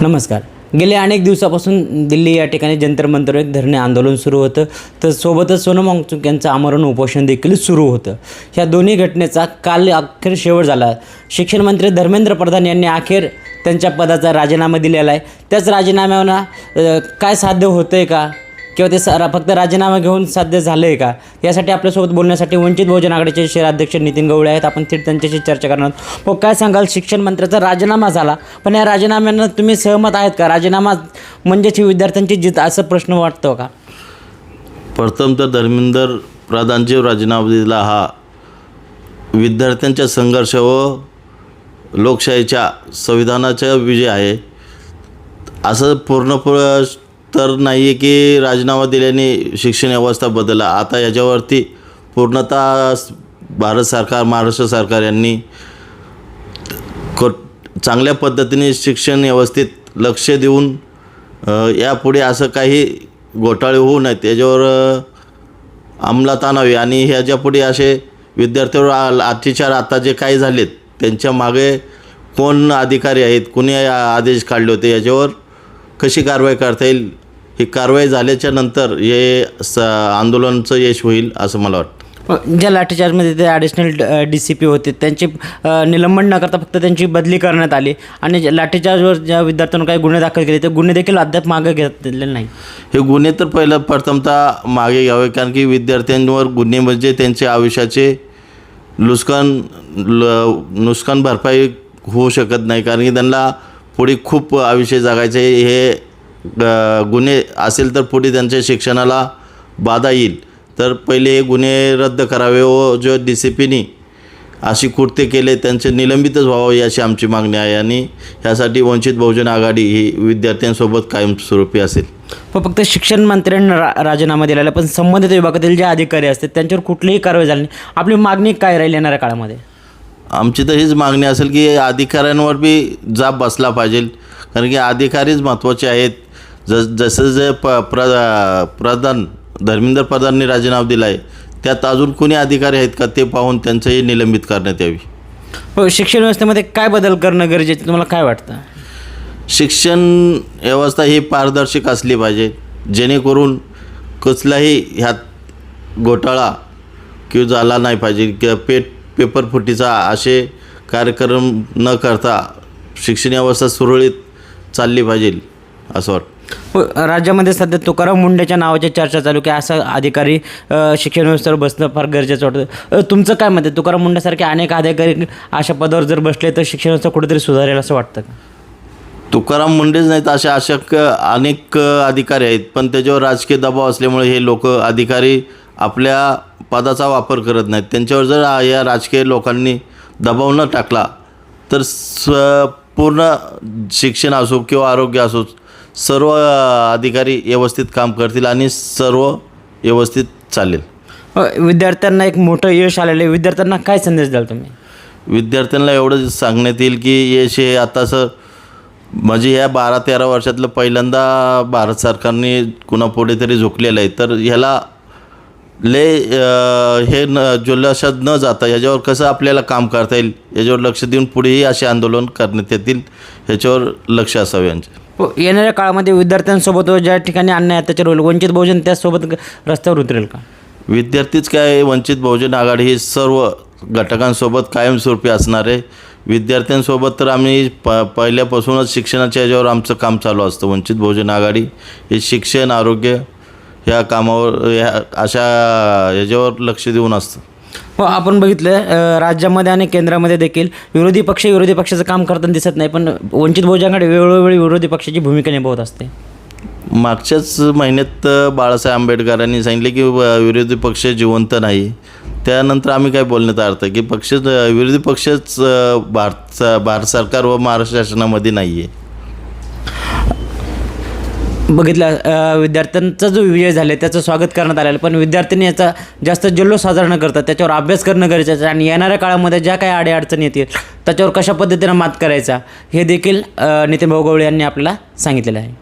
नमस्कार. गेल्या अनेक दिवसापासून दिल्ली या ठिकाणी जंतर मंतरवर एक धरणे आंदोलन सुरू होतं, तर सोबतच सोनम वांगचुक यांचं आमरण उपोषण देखील सुरू होतं. ह्या दोन्ही घटनेचा काल अखेर शेवट झाला. शिक्षण मंत्री धर्मेंद्र प्रधान यांनी अखेर त्यांच्या पदाचा राजीनामा दिलेला आहे. त्याच राजीनाम्यानं काय साध्य होतं आहे का, किंवा ते फक्त राजीनामा घेऊन साध्य झालं आहे का, यासाठी आपल्यासोबत बोलण्यासाठी वंचित बहुजन आघाडीचे शहराध्यक्ष नितीन गवळे आहेत. आपण थेट त्यांच्याशी चर्चा करणार आहोत. मग काय सांगाल, शिक्षण मंत्र्याचा राजीनामा झाला, पण या राजीनाम्यानं तुम्ही सहमत आहेत का? राजीनामा म्हणजेच विद्यार्थ्यांची जित, असं प्रश्न वाटतो का? प्रथम तर धर्मेंद्र प्रधानजी राजीनामा दिला हा विद्यार्थ्यांच्या संघर्ष व लोकशाहीच्या संविधानाचा विजय आहे. असं पूर्णपणे तर नाही आहे की राजीनामा दिल्याने शिक्षण व्यवस्था बदलला. आता याच्यावरती पूर्णतः भारत सरकार, महाराष्ट्र सरकार यांनी चांगल्या पद्धतीने शिक्षण व्यवस्थित लक्ष देऊन यापुढे असं काही घोटाळे होऊ नयेत याच्यावर अंमलात आणावे. आणि ह्याच्यापुढे असे विद्यार्थ्यांवर अत्याचार आता जे काही झालेत त्यांच्या मागे कोण अधिकारी आहेत, कुणी आदेश काढले होते, याच्यावर कशी कारवाई करता येईल, ही कारवाई झाल्याच्या नंतर हे आंदोलनाचं यश होईल असं मला वाटतं. ज्या लाठीचार्जमध्ये ते ॲडिशनल DCP होते त्यांची निलंबन न करता फक्त त्यांची बदली करण्यात आली, आणि लाठीचार्जवर ज्या विद्यार्थ्यांना काही गुन्हे दाखल केले ते गुन्हे देखील अद्याप मागे घेतलेले नाही. हे गुन्हे तर प्रथमतः मागे घ्यावे, कारण की विद्यार्थ्यांवर गुन्हे म्हणजे त्यांचे आयुष्याचे नुकसान भरपाई होऊ शकत नाही, कारण की त्यांना पुढे खूप आयुष्य जगायचे. हे गुन्हे असेल तर पुढे त्यांच्या शिक्षणाला बाधा येईल. तर पहिले हे गुन्हे रद्द करावे व जो DCPनी अशी कृत्य केले त्यांचे निलंबितच व्हावं अशी आमची मागणी आहे. आणि ह्यासाठी वंचित बहुजन आघाडी ही विद्यार्थ्यांसोबत कायमस्वरूपी असेल. फक्त शिक्षण मंत्र्यांनी राजीनामा दिलेला, पण संबंधित विभागातील जे अधिकारी असतात त्यांच्यावर कुठलीही कारवाई झाली नाही. आपली मागणी काय राहील येणाऱ्या काळामध्ये? आमची तर हीच मागणी असेल की अधिकाऱ्यांवर बी जाब बसला पाहिजे, कारण की अधिकारीच महत्त्वाचे आहेत. जसं जे प्रधान धर्मेंद्र प्रधानने राजीनामा दिला आहे त्यात अजून कोणी अधिकारी आहेत का ते पाहून त्यांचंही निलंबित करण्यात यावी. हो, शिक्षण व्यवस्थेमध्ये काय बदल करणं गरजेचं तुम्हाला काय वाटतं? शिक्षण व्यवस्था ही पारदर्शक असली पाहिजे, जेणेकरून कसलाही ह्यात घोटाळा किंवा झाला नाही पाहिजे. किंवा पेपर फुटीचा असे कार्यक्रम न करता शिक्षण व्यवस्था सुरळीत चालली पाहिजे असं वाटतं. राज्यामध्ये सध्या तुकाराम मुंडेच्या नावाची चर्चा चालू की असा अधिकारी शिक्षण व्यवस्थेवर बसणं फार गरजेचं वाटतं. तुमचं काय मत आहे? तुकाराम मुंडेसारखे अनेक अधिकारी अशा पदावर जर बसले तर शिक्षण व्यवस्था कुठेतरी सुधारेल असं वाटतं का? तुकाराम मुंडेच नाहीत, अशा अनेक अधिकारी आहेत, पण त्याच्यावर राजकीय दबाव असल्यामुळे हे लोक अधिकारी आपल्या पदाचा वापर करत नाहीत. त्यांच्यावर जर या राजकीय लोकांनी दबाव न टाकला तर पूर्ण शिक्षण असो किंवा आरोग्य असो सर्व अधिकारी व्यवस्थित काम करतील आणि सर्व व्यवस्थित चालेल. विद्यार्थ्यांना एक मोठं यश आलेलं आहे, विद्यार्थ्यांना काय संदेश द्याल तुम्ही? विद्यार्थ्यांना एवढं सांगण्यात येईल की यश हे आताचं म्हणजे या 12-13 वर्षातलं पहिल्यांदा भारत सरकारने कुणापुढे तरी झुकलेलं आहे. तर ह्याला हे जल्लोषात न जाता याच्यावर कसं आपल्याला काम करता येईल याच्यावर लक्ष देऊन पुढेही असे आंदोलन करण्यात येतील, ह्याच्यावर लक्ष असावे यांचे. येणाऱ्या काळामध्ये विद्यार्थ्यांसोबत ज्या ठिकाणी अन्याय अत्याचार होईल वंचित बहुजन त्यासोबत रस्त्यावर उतरेल का? विद्यार्थीच काय, वंचित बहुजन आघाडी ही सर्व घटकांसोबत कायमस्वरूपी असणार आहे. विद्यार्थ्यांसोबत तर आम्ही पहिल्यापासूनच शिक्षणाच्या याच्यावर आमचं काम चालू असतं. वंचित बहुजन आघाडी हे शिक्षण, आरोग्य ह्या कामावर अशा याच्यावर लक्ष देऊन असतं. हो, आपण बघितलं राज्यामध्ये आणि केंद्रामध्ये देखील विरोधी पक्षाचं काम करताना दिसत नाही, पण वंचित बहुजन आघाडी वेळोवेळी विरोधी पक्षाची भूमिका निभावत असते. मागच्याच महिन्यात बाळासाहेब आंबेडकरांनी सांगितले की विरोधी पक्ष जिवंत नाही. त्यानंतर आम्ही काय बोलण्यात अर्थ की विरोधी पक्षच भारत सरकार व महाराष्ट्र शासनामध्ये नाही आहे. बघितलं विद्यार्थ्यांचा जो विजय झाला त्याचं स्वागत करण्यात आलेलं, पण विद्यार्थ्यांनी याचा जास्त जल्लोष साजरा न करतात त्याच्यावर अभ्यास करणं गरजेचं आहे. आणि येणाऱ्या काळामध्ये ज्या काही अडीअडचणी येतील त्याच्यावर कशा पद्धतीनं मात करायचा हे देखील नितीन भाऊ गवळे यांनी आपल्याला सांगितलेलं आहे.